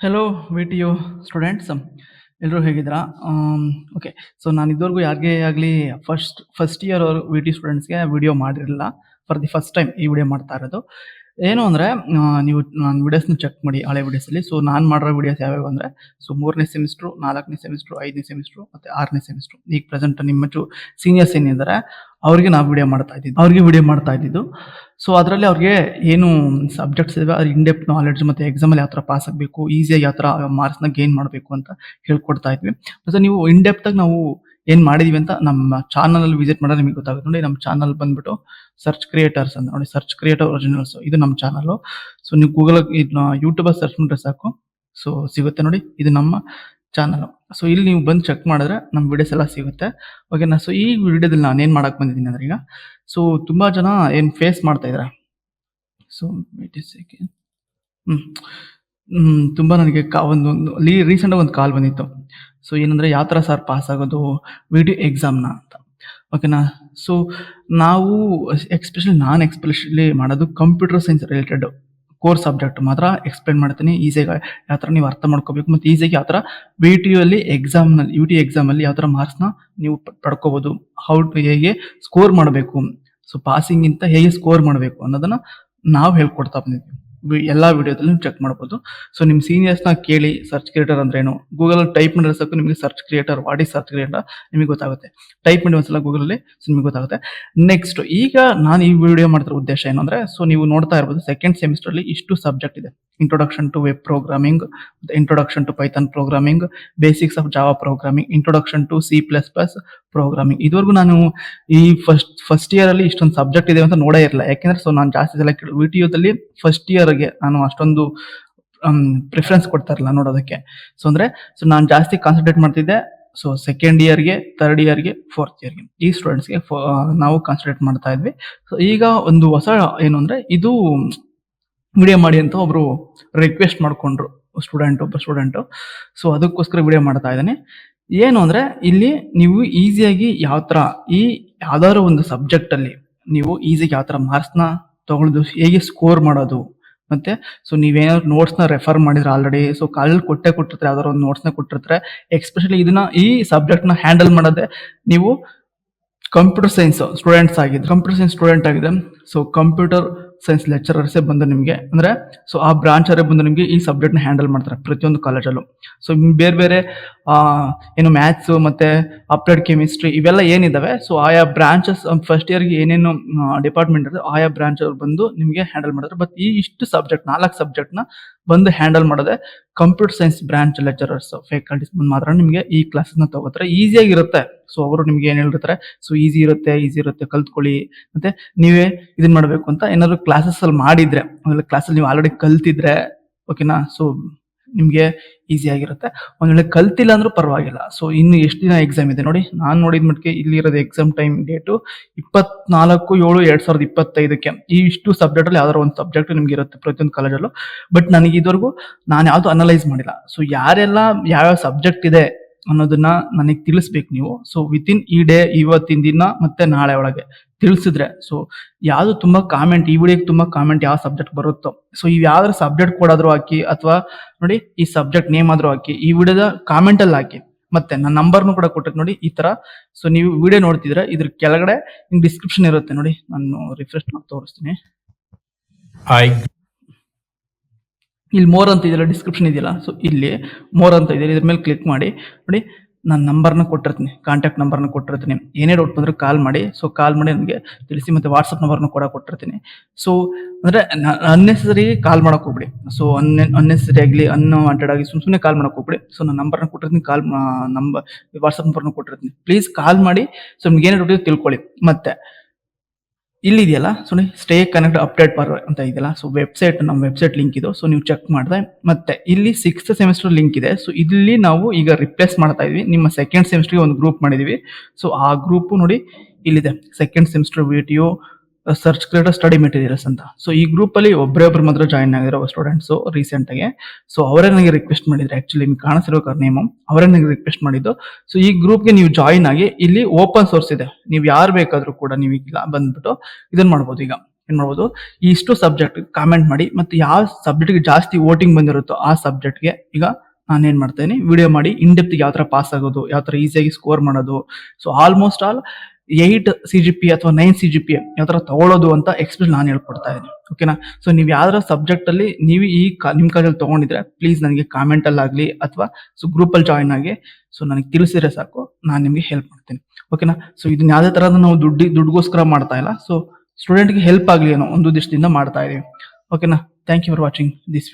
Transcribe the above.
Hello ವಿ.ಟಿ.ಯು students ಎಲ್ಲರೂ ಹೇಗಿದ್ದೀರಾ? Okay. So ನಾನು ಇದುವರೆಗೂ ಯಾರಿಗೇ ಆಗಲಿ ಫಸ್ಟ್ ಇಯರ್ ವಿ.ಟಿ ಸ್ಟೂಡೆಂಟ್ಸ್‌ಗೆ ವಿಡಿಯೋ ಮಾಡಿರಲಿಲ್ಲ. ಫಾರ್ ದಿ ಫಸ್ಟ್ ಟೈಮ್ ಈ ವಿಡಿಯೋ ಮಾಡ್ತಾ ಇರೋದು. ಏನು ಅಂದರೆ ನೀವು ನನ್ನ ವಿಡಿಯೋಸ್‌ನ ಚೆಕ್ ಮಾಡಿ ಹಳೆ ವಿಡಿಯೋಸಲ್ಲಿ. ಸೊ ನಾನು ಮಾಡಿರೋ ವಿಡಿಯೋಸ್ ಯಾವ್ಯಾವು ಅಂದರೆ ಮೂರನೇ ಸೆಮಿಸ್ಟ್ರು, 4ನೇ ಸೆಮಿಸ್ಟ್ರು, 5ನೇ ಸೆಮಿಸ್ಟ್ರು ಮತ್ತು 6ನೇ ಸೆಮಿಸ್ಟ್ರು. ಈಗ ಪ್ರೆಸೆಂಟ್ ನಿಮ್ಮ ಸೀನಿಯರ್ಸ್ ಏನಿದ್ದಾರೆ ಅವ್ರಿಗೆ ನಾವು ವಿಡಿಯೋ ಮಾಡ್ತಾ ಇದ್ದಿದ್ದು. ಸೊ ಅದರಲ್ಲಿ ಅವ್ರಿಗೆ ಏನು ಸಬ್ಜೆಕ್ಟ್ಸ್ ಇದಾವೆ ಅದ್ರ ಇನ್ ಡೆಪ್ತ್ ನಾಲೆಡ್ಜ್ ಮತ್ತು ಎಕ್ಸಾಮಲ್ಲಿ ಯಾವ ಥರ ಪಾಸ್ ಆಗಬೇಕು, ಈಸಿಯಾಗಿ ಯಾವ ಥರ ಮಾರ್ಕ್ಸ್‌ನ ಗೇನ್ ಮಾಡಬೇಕು ಅಂತ ಹೇಳ್ಕೊಡ್ತಾ ಇದ್ವಿ. ಮತ್ತು ನೀವು ಇನ್ ಡೆಪ್ತಾಗಿ ನಾವು ಏನು ಮಾಡಿದೀವಿ ಅಂತ ನಮ್ಮ ಚಾನಲಲ್ಲಿ ವಿಸಿಟ್ ಮಾಡಿದ್ರೆ ನಿಮಗೆ ಗೊತ್ತಾಗುತ್ತೆ. ನೋಡಿ, ನಮ್ಮ ಚಾನಲ್ ಬಂದ್ಬಿಟ್ಟು ಸರ್ಚ್ ಕ್ರಿಯೇಟರ್ಸ್ ಅಂತ ನೋಡಿ, ಸರ್ಚ್ ಕ್ರಿಯೇಟರ್ ಒರಿಜಿನಲ್ಸ್ ಇದು ನಮ್ಮ ಚಾನಲ್ಲು. ಸೊ ನೀವು ಇದನ್ನ ಯೂಟ್ಯೂಬಲ್ಲಿ ಸರ್ಚ್ ಮಾಡಿದ್ರೆ ಸಾಕು, ಸೊ ಸಿಗುತ್ತೆ ನೋಡಿ, ಇದು ನಮ್ಮ ಚಾನಲ್. ಸೊ ಇಲ್ಲಿ ನೀವು ಬಂದು ಚೆಕ್ ಮಾಡಿದ್ರೆ ನಮ್ಮ ವಿಡಿಯೋಸ್ ಎಲ್ಲ ಸಿಗುತ್ತೆ. ಓಕೆನಾ? ಸೊ ಈ ವಿಡಿಯೋದಲ್ಲಿ ನಾನು ಏನು ಮಾಡಕ್ಕೆ ಬಂದಿದ್ದೀನಿ ಅಂದ್ರೆ ಈಗ ಸೊ ತುಂಬಾ ಜನ ಏನು ಫೇಸ್ ಮಾಡ್ತಾ ಇದ್ದಾರೆ. So wait a second. ತುಂಬ ನನಗೆ ಒಂದು ರೀಸೆಂಟಾಗಿ ಒಂದು ಕಾಲ್ ಬಂದಿತ್ತು. ಸೊ ಏನಂದರೆ ಯಾವ ಥರ ಸರ್ ಪಾಸ್ ಆಗೋದು ವಿಡಿಯೋ ಎಕ್ಸಾಮ್ನ ಅಂತ. ಓಕೆನಾ? ಸೊ ನಾವು ಎಕ್ಸ್ಪೆಷಲಿ ಮಾಡೋದು computer science related core subject ಮಾತ್ರ ಎಕ್ಸ್ಪ್ಲೇನ್ ಮಾಡ್ತೀನಿ. ಈಸಿಯಾಗಿ ಯಾವ ಥರ ನೀವು ಅರ್ಥ ಮಾಡ್ಕೋಬೇಕು ಮತ್ತು ಈಸಿಯಾಗಿ ಯಾವ ಥರ ವಿ.ಟಿ.ಯು ಎಕ್ಸಾಮಲ್ಲಿ ಯಾವ ಥರ ಮಾರ್ಕ್ಸ್ನ ನೀವು ಪಡ್ಕೋಬೋದು, ಹೇಗೆ ಸ್ಕೋರ್ ಮಾಡಬೇಕು, ಸೊ ಪಾಸಿಂಗಿಂತ ಹೇಗೆ ಸ್ಕೋರ್ ಮಾಡಬೇಕು ಅನ್ನೋದನ್ನು ನಾವು ಹೇಳ್ಕೊಡ್ತಾ ಬಂದಿದ್ವಿ. ಎಲ್ಲ ವಿಡಿಯೋದಲ್ಲಿ ನೀವು ಚೆಕ್ ಮಾಡ್ಬೋದು. ಸೊ ನಿಮ್ಮ ಸೀನಿಯರ್ಸ್ನ ಕೇಳಿ ಸರ್ಚ್ ಕ್ರಿಯೇಟರ್ ಅಂದ್ರೇನು, ಗೂಗಲಲ್ಲಿ ಟೈಪ್ ಮಾಡಿದ್ರೆ ಸಾಕು ನಿಮಗೆ search creator, what is search creator ನಿಮಗೆ ಗೊತ್ತಾಗುತ್ತೆ. ಟೈಪ್ ಮಾಡಿ ಒಂದ್ಸಲ ಗೂಗಲಲ್ಲಿ, ಸೊ ನಿಮಗೆ ಗೊತ್ತಾಗುತ್ತೆ. ನೆಕ್ಸ್ಟ್ ಈಗ ನಾನು ಈ ವಿಡಿಯೋ ಮಾಡ್ತಿರೋ ಉದ್ದೇಶ ಏನು ಅಂದರೆ, ಸೊ ನೀವು ನೋಡ್ತಾ ಇರ್ಬೋದು ಸೆಕೆಂಡ್ ಸೆಮಿಸ್ಟರ್ಲಿ ಇಷ್ಟು ಸಬ್ಜೆಕ್ಟ್ ಇದೆ. Introduction to web programming, introduction to Python programming, basics of Java programming, introduction to C++ programming. ಇದುವರೆಗೂ ನಾನು ಈ ಫಸ್ಟ್ ಇಯರಲ್ಲಿ ಇಷ್ಟೊಂದು ಸಬ್ಜೆಕ್ಟ್ ಇದೆ ಅಂತ ನೋಡೇ ಇರಲಿಲ್ಲ. ಯಾಕೆಂದರೆ ಸೊ ನಾನು ಜಾಸ್ತಿ ಸಲ ವಿ.ಟಿ.ಯುದಲ್ಲಿ ಫಸ್ಟ್ ಇಯರ್ಗೆ ನಾನು ಅಷ್ಟೊಂದು ಪ್ರಿಫರೆನ್ಸ್ ಕೊಡ್ತಾ ಇರಲಿಲ್ಲ ನೋಡೋದಕ್ಕೆ. ಸೊ ನಾನು ಜಾಸ್ತಿ ಕಾನ್ಸಂಟ್ರೇಟ್ ಮಾಡ್ತಿದ್ದೆ ಸೊ ಸೆಕೆಂಡ್ ಇಯರ್ಗೆ, ಥರ್ಡ್ ಇಯರ್ಗೆ, ಫೋರ್ತ್ ಇಯರ್ಗೆ ಈ ಸ್ಟೂಡೆಂಟ್ಸ್ಗೆ ನಾವು ಕಾನ್ಸಂಟ್ರೇಟ್ ಮಾಡ್ತಾ ಇದ್ವಿ. ಸೊ ಈಗ ಒಂದು ಹೊಸ ಏನು ಅಂದರೆ ಇದು ವಿಡಿಯೋ ಮಾಡಿ ಅಂತ ಒಬ್ಬರು ರಿಕ್ವೆಸ್ಟ್ ಮಾಡಿಕೊಂಡ್ರು, ಒಬ್ಬ ಸ್ಟೂಡೆಂಟು. ಸೊ ಅದಕ್ಕೋಸ್ಕರ ವಿಡಿಯೋ ಮಾಡ್ತಾ ಇದ್ದೀನಿ. ಏನು ಅಂದರೆ ಇಲ್ಲಿ ನೀವು ಈಸಿಯಾಗಿ ಯಾವ ಥರ ಯಾವ್ದಾದ್ರು ಒಂದು ಸಬ್ಜೆಕ್ಟಲ್ಲಿ ನೀವು ಈಸಿಯಾಗಿ ಯಾವ ಥರ ಮಾರ್ಕ್ಸ್ನ ತೊಗೊಳ್ಳೋದು, ಹೇಗೆ ಸ್ಕೋರ್ ಮಾಡೋದು, ಮತ್ತು ಸೊ ನೀವೇನಾದ್ರು ನೋಟ್ಸ್ನ ರೆಫರ್ ಮಾಡಿದ್ರೆ ಆಲ್ರೆಡಿ, ಸೊ ಕಾಲೇಜಲ್ಲಿ ಕೊಟ್ಟಿರ್ತಾರೆ, ಯಾವ್ದಾದ್ರು ಒಂದು ನೋಟ್ಸ್ನ ಕೊಟ್ಟಿರ್ತಾರೆ. ಎಸ್ಪೆಷಲಿ ಈ ಸಬ್ಜೆಕ್ಟ್ನ ಹ್ಯಾಂಡಲ್ ಮಾಡೋದೇ ನೀವು ಕಂಪ್ಯೂಟರ್ ಸೈನ್ಸ್ ಸ್ಟೂಡೆಂಟ್ ಆಗಿದೆ. ಸೊ ಕಂಪ್ಯೂಟರ್ ಸೈನ್ಸ್ ಲೆಕ್ಚರರ್ಸೇ ಬಂದು ನಿಮಗೆ ಅಂದರೆ ಸೊ ಆ ಬ್ರಾಂಚರೇ ಬಂದು ನಿಮಗೆ ಈ ಸಬ್ಜೆಕ್ಟ್ನ ಹ್ಯಾಂಡಲ್ ಮಾಡ್ತಾರೆ ಪ್ರತಿಯೊಂದು ಕಾಲೇಜಲ್ಲೂ. ಸೊ ಬೇರೆ ಬೇರೆ ಏನು ಮ್ಯಾಥ್ಸು ಮತ್ತು ಅಪ್ಲೈಡ್ ಕೆಮಿಸ್ಟ್ರಿ ಇವೆಲ್ಲ ಏನಿದ್ದಾವೆ, ಸೊ ಆಯಾ ಬ್ರಾಂಚಸ್ ಫಸ್ಟ್ ಇಯರ್ಗೆ ಏನೇನು ಡಿಪಾರ್ಟ್ಮೆಂಟ್ ಇರುತ್ತೆ ಆಯಾ ಬ್ರಾಂಚ್ ಅವ್ರು ಬಂದು ನಿಮಗೆ ಹ್ಯಾಂಡಲ್ ಮಾಡ್ತಾರೆ. ಬಟ್ ಇಷ್ಟು ಸಬ್ಜೆಕ್ಟ್ 4 ಸಬ್ಜೆಕ್ಟ್ನ ಬಂದು ಹ್ಯಾಂಡಲ್ ಮಾಡೋದೇ computer science branch lecturers, faculties ಬಂದು ಮಾತ್ರ ನಿಮಗೆ ಈ ಕ್ಲಾಸಸ್ನ ತಗೋತಾರೆ. ಈಸಿಯಾಗಿರುತ್ತೆ. ಸೊ ಅವರು ನಿಮ್ಗೆ ಏನು ಹೇಳಿರ್ತಾರೆ, ಸೊ ಈಸಿ ಇರುತ್ತೆ ಕಲ್ತ್ಕೊಳ್ಳಿ, ಮತ್ತೆ ನೀವೇ ಇದನ್ನ ಮಾಡಬೇಕು ಅಂತ ಏನಾದ್ರು ಕ್ಲಾಸಸ್ ಅಲ್ಲಿ ಮಾಡಿದ್ರೆ, ಆಮೇಲೆ ಕ್ಲಾಸಲ್ಲಿ ನೀವು ಆಲ್ರೆಡಿ ಕಲ್ತಿದ್ರೆ ಓಕೆನಾ, ಸೊ ನಿಮಗೆ ಈಸಿ ಆಗಿರುತ್ತೆ. ಒಂದ್ ವೇಳೆ ಕಲ್ತಿಲ್ಲ ಅಂದ್ರೂ ಪರವಾಗಿಲ್ಲ. ಸೊ ಇನ್ನು ಎಷ್ಟು ದಿನ ಎಕ್ಸಾಮ್ ಇದೆ ನೋಡಿ, ನಾನು ನೋಡಿದ ಮಟ್ಟಿಗೆ ಇಲ್ಲಿ ಇರೋದು ಎಕ್ಸಾಮ್ ಟೈಮ್ ಡೇಟು 24/7/2025ಕ್ಕೆ. ಈ ಇಷ್ಟು ಸಬ್ಜೆಕ್ಟ್ ಅಲ್ಲಿ ಯಾವ್ದಾದ್ರು ಒಂದು ಸಬ್ಜೆಕ್ಟ್ ನಿಮ್ಗೆ ಇರುತ್ತೆ ಪ್ರತಿಯೊಂದು ಕಾಲೇಜಲ್ಲೂ. ಬಟ್ ನನಗೆ ಇದುವರೆಗೂ ನಾನು ಯಾವ್ದು ಅನಲೈಸ್ ಮಾಡಿಲ್ಲ. ಸೊ ಯಾರೆಲ್ಲ ಯಾವ್ಯಾವ ಸಬ್ಜೆಕ್ಟ್ ಇದೆ ಅನ್ನೋದನ್ನ ನನಗೆ ತಿಳಿಸ್ಬೇಕು ನೀವು. ಸೊ ವಿತಿನ್ ಈ ಡೇ, ಇವತ್ತಿನ ದಿನ ಮತ್ತೆ ನಾಳೆ ಒಳಗೆ ತಿಳಿಸಿದ್ರೆ, ಸೊ ಯಾವ್ದು ತುಂಬಾ ಕಾಮೆಂಟ್, ಈ ವಿಡಿಯೋಗೆ ತುಂಬಾ ಕಾಮೆಂಟ್ ಯಾವ ಸಬ್ಜೆಕ್ಟ್ ಬರುತ್ತೋ, ಸೊ ಇವ್ ಯಾವ್ದಾರ ಸಬ್ಜೆಕ್ಟ್ ಕೊಡಾದ್ರೂ ಹಾಕಿ, ಅಥವಾ ನೋಡಿ ಈ ಸಬ್ಜೆಕ್ಟ್ ನೇಮ್ ಆದ್ರೂ ಹಾಕಿ, ಈ ವಿಡಿಯೋದ ಕಾಮೆಂಟ್ ಅಲ್ಲಿ ಹಾಕಿ. ಮತ್ತೆ ನನ್ನ ನಂಬರ್ನು ಕೂಡ ಕೊಟ್ಟಿರ್ತೀನಿ ನೋಡಿ ಈ ತರ. ಸೊ ನೀವು ವಿಡಿಯೋ ನೋಡ್ತಿದ್ರೆ ಇದ್ರ ಕೆಳಗಡೆ ಡಿಸ್ಕ್ರಿಪ್ಷನ್ ಇರುತ್ತೆ ನೋಡಿ, ನಾನು ರಿಫ್ರೆಶ್ ಮಾಡಿ ತೋರಿಸ್ತೀನಿ. ಇಲ್ಲಿ ಮೋರ್ ಅಂತ ಇದೆಯಲ್ಲ, ಡಿಸ್ಕ್ರಿಪ್ಷನ್ ಇದೆಯಲ್ಲ, ಸೊ ಇಲ್ಲಿ ಮೋರ್ ಅಂತ ಇದೆ, ಇದ್ರ ಮೇಲೆ ಕ್ಲಿಕ್ ಮಾಡಿ ನೋಡಿ. ನಾನು ನಂಬರ್ನ ಕೊಟ್ಟಿರ್ತೀನಿ, ಕಾಂಟ್ಯಾಕ್ಟ್ ನಂಬರ್ನ ಕೊಟ್ಟಿರ್ತೀನಿ. ಏನೇ ಡೌಟ್ ಬಂದ್ರೆ ಕಾಲ್ ಮಾಡಿ. ಸೊ ಕಾಲ್ ಮಾಡಿ ನನಗೆ ತಿಳಿಸಿ. ಮತ್ತೆ ವಾಟ್ಸಪ್ ನಂಬರ್ನ ಕೂಡ ಕೊಟ್ಟಿರ್ತೀನಿ. ಸೊ ಅಂದ್ರೆ ಅನ್ನೆಸರಿ ಕಾಲ್ ಮಾಡಕ್ ಹೋಗ್ಬಿಡಿ. ಸೊ ಅನ್ನೆಸರಿ ಆಗಲಿ ಅನ್ವಾಂಟೆಡ್ ಆಗಿ ಸುಮ್ಮನೆ ಕಾಲ್ ಮಾಡಕ್ ಹೋಗ್ಬಿಡಿ. ಸೊ ನಾನು ನಂಬರ್ನ ಕೊಟ್ಟಿರ್ತೀನಿ, ವಾಟ್ಸಪ್ ನಂಬರ್ನ ಕೊಟ್ಟಿರ್ತೀನಿ. ಪ್ಲೀಸ್ ಕಾಲ್ ಮಾಡಿ. ಸೊ ನಿಮ್ಗೆ ಏನೇ ಡೌಟ್ ತಿಳ್ಕೊಳ್ಳಿ. ಮತ್ತೆ ಇಲ್ಲಿದೆಯಲ್ಲ, so stay connect update bar ಅಂತ ಇದೆಯಲ್ಲ, ಸೊ ನಮ್ಮ ವೆಬ್ಸೈಟ್ ಲಿಂಕ್ ಇದು. ಸೊ ನೀವು ಚೆಕ್ ಮಾಡಿದೆ. ಮತ್ತೆ ಇಲ್ಲಿ 6th ಸೆಮಿಸ್ಟರ್ ಲಿಂಕ್ ಇದೆ. ಸೊ ಇಲ್ಲಿ ನಾವು ಈಗ ರಿಪ್ಲೇಸ್ ಮಾಡ್ತಾ ಇದೀವಿ. ನಿಮ್ಮ ಸೆಕೆಂಡ್ ಸೆಮಿಸ್ಟರ್ಗೆ ಒಂದು ಗ್ರೂಪ್ ಮಾಡಿದೀವಿ. ಸೊ ಆ ಗ್ರೂಪ್ ನೋಡಿ ಇಲ್ಲಿದೆ, second semester VTU search creator study materials ಅಂತ. ಸೊ ಈ ಗ್ರೂಪ್ ಅಲ್ಲಿ ಒಬ್ಬರು ಮಾತ್ರ ಜಾಯಿನ್ ಆಗಿರೋ ಸ್ಟೂಡೆಂಟ್ಸ್ ರೀಸೆಂಟ್ ಆಗಿ. ಸೊ ಅವರೇ ನನಗೆ ರಿಕ್ವೆಸ್ಟ್ ಮಾಡಿದ್ರು, ಆಕ್ಚುಲಿ ನಿಮ್ಗೆ ಕಾಣಿಸಿರೋ ನೇಮ್ ಅವರೇ ನನಗೆ ರಿಕ್ವೆಸ್ಟ್ ಮಾಡಿದ್ದು. ಸೊ ಈ ಗ್ರೂಪ್ಗೆ ನೀವು ಜಾಯಿನ್ ಆಗಿ, ಇಲ್ಲಿ ಓಪನ್ ಸೋರ್ಸ್ ಇದೆ, ನೀವು ಯಾರು ಬೇಕಾದ್ರೂ ಕೂಡ ನೀವು ಇಲ್ಲ ಬಂದ್ಬಿಟ್ಟು ಇದನ್ನ ಮಾಡ್ಬೋದು. ಈಗ ಏನು ಮಾಡ್ಬೋದು, ಈ ಇಷ್ಟು ಸಬ್ಜೆಕ್ಟ್ ಕಾಮೆಂಟ್ ಮಾಡಿ ಮತ್ತು ಯಾವ ಸಬ್ಜೆಕ್ಟ್ಗೆ ಜಾಸ್ತಿ ವೋಟಿಂಗ್ ಬಂದಿರುತ್ತೋ ಆ ಸಬ್ಜೆಕ್ಟ್ಗೆ ಈಗ ನಾನೇನು ಮಾಡ್ತೇನೆ, ವಿಡಿಯೋ ಮಾಡಿ ಇನ್ ಡೆಪ್ತ್ ಯಾವ ಥರ ಪಾಸ್ ಆಗೋದು, ಯಾವ ಥರ ಈಸಿಯಾಗಿ ಸ್ಕೋರ್ ಮಾಡೋದು, ಸೊ ಆಲ್ಮೋಸ್ಟ್ ಆಲ್ 8 CGPA ಅಥವಾ 9 CGPA ಯಾವ ಥರ ತಗೊಳ್ಳೋದು ಅಂತ ಎಕ್ಸ್ಪ್ಲೇನ್ ನಾನು ಹೇಳ್ಕೊಡ್ತಾ ಇದ್ದೀನಿ. ಓಕೆನಾ. ಸೊ ನೀವು ಯಾವ್ದಾರ ಸಬ್ಜೆಕ್ಟಲ್ಲಿ ನೀವು ಈ ನಿಮ್ಮ ಕಾಲೇಜಲ್ಲಿ ತೊಗೊಂಡಿದ್ರೆ ಪ್ಲೀಸ್ ನನಗೆ ಕಾಮೆಂಟಲ್ಲಾಗಲಿ ಅಥವಾ ಸೊ ಗ್ರೂಪಲ್ಲಿ ಜಾಯ್ನ್ ಆಗಿ ಸೊ ನನಗೆ ತಿಳಿಸಿದ್ರೆ ಸಾಕು, ನಾನು ನಿಮಗೆ ಹೆಲ್ಪ್ ಮಾಡ್ತೀನಿ. ಓಕೆನಾ. ಸೊ ಇದನ್ನ ಯಾವುದೇ ಥರದ ನಾವು ದುಡ್ಡುಗೋಸ್ಕರ ಮಾಡ್ತಾ ಇಲ್ಲ. ಸೊ ಸ್ಟೂಡೆಂಟ್ಗೆ ಹೆಲ್ಪ್ ಆಗಲಿ ಅನ್ನೋ ಒಂದು ಉದ್ದೇಶದಿಂದ ಮಾಡ್ತಾ ಇದ್ದೀವಿ. ಓಕೆನಾ. Thank you for watching this video.